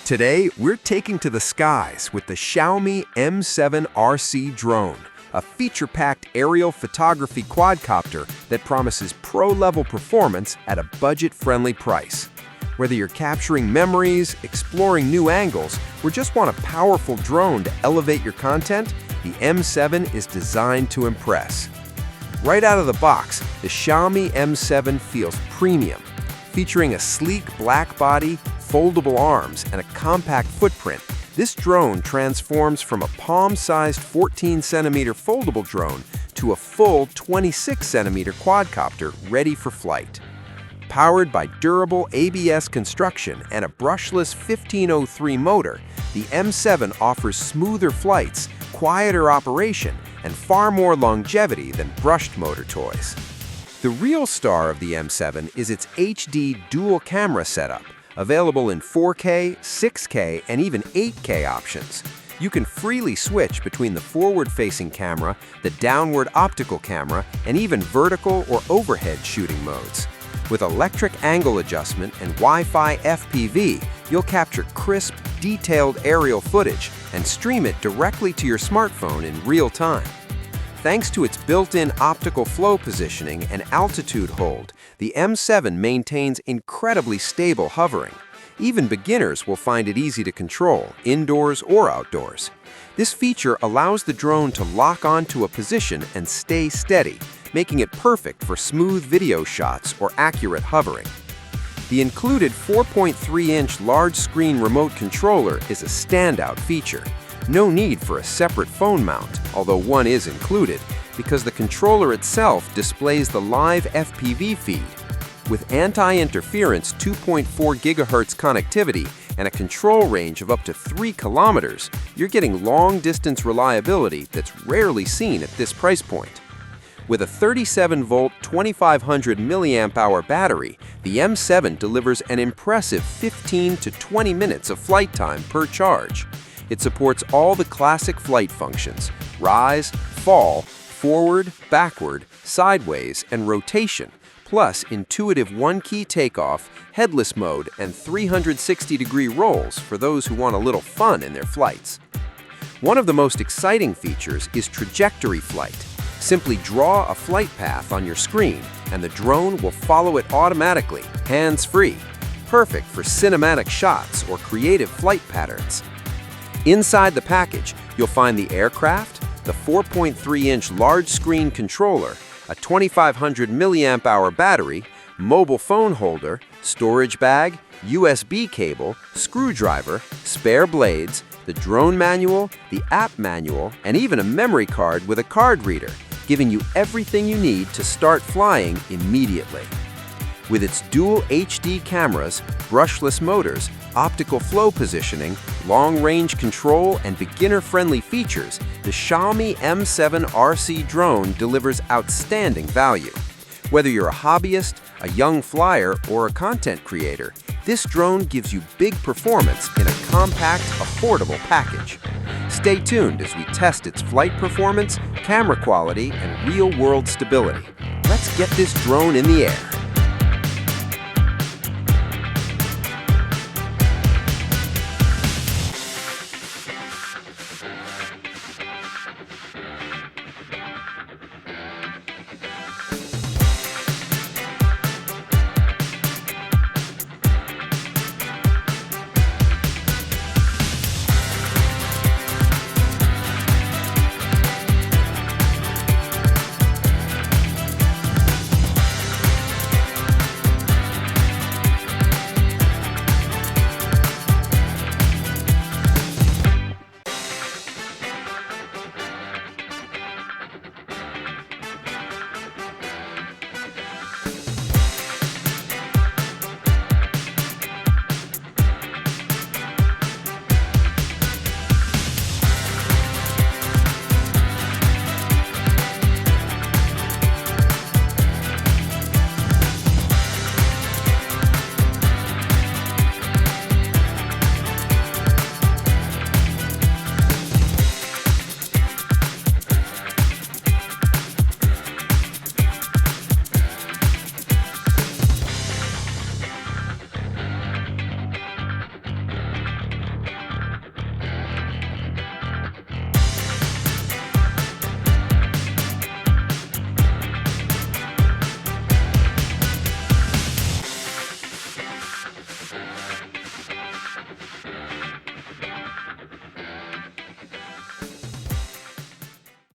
Today, we're taking to the skies with the Xiaomi M7 RC Drone, a feature-packed aerial photography quadcopter that promises pro-level performance at a budget-friendly price. Whether you're capturing memories, exploring new angles, or just want a powerful drone to elevate your content, the M7 is designed to impress. Right out of the box, the Xiaomi M7 feels premium, featuring a sleek black body, foldable arms, and a compact footprint. This drone transforms from a palm-sized 14-centimeter foldable drone to a full 26-centimeter quadcopter ready for flight. Powered by durable ABS construction and a brushless 1503 motor, the M7 offers smoother flights, quieter operation, and far more longevity than brushed motor toys. The real star of the M7 is its HD dual camera setup, available in 4K, 6K, and even 8K options. You can freely switch between the forward-facing camera, the downward optical camera, and even vertical or overhead shooting modes. With electric angle adjustment and Wi-Fi FPV, you'll capture crisp, detailed aerial footage and stream it directly to your smartphone in real time. Thanks to its built-in optical flow positioning and altitude hold, the M7 maintains incredibly stable hovering. Even beginners will find it easy to control, indoors or outdoors. This feature allows the drone to lock onto a position and stay steady, making it perfect for smooth video shots or accurate hovering. The included 4.3-inch large-screen remote controller is a standout feature. No need for a separate phone mount, although one is included, because the controller itself displays the live FPV feed. With anti-interference 2.4 GHz connectivity and a control range of up to 3 kilometers, you're getting long-distance reliability that's rarely seen at this price point. With a 37-volt, 2500 mAh battery, the M7 delivers an impressive 15 to 20 minutes of flight time per charge. It supports all the classic flight functions: rise, fall, forward, backward, sideways, and rotation, plus intuitive one-key takeoff, headless mode, and 360-degree rolls for those who want a little fun in their flights. One of the most exciting features is trajectory flight. Simply draw a flight path on your screen, and the drone will follow it automatically, hands-free, perfect for cinematic shots or creative flight patterns. Inside the package, you'll find the aircraft, the 4.3-inch large-screen controller, a 2500 mAh battery, mobile phone holder, storage bag, USB cable, screwdriver, spare blades, the drone manual, the app manual, and even a memory card with a card reader, giving you everything you need to start flying immediately. With its dual HD cameras, brushless motors, optical flow positioning, long-range control, and beginner-friendly features, the Xiaomi M7 RC Drone delivers outstanding value. Whether you're a hobbyist, a young flyer, or a content creator, this drone gives you big performance in a compact, affordable package. Stay tuned as we test its flight performance, camera quality, and real-world stability. Let's get this drone in the air.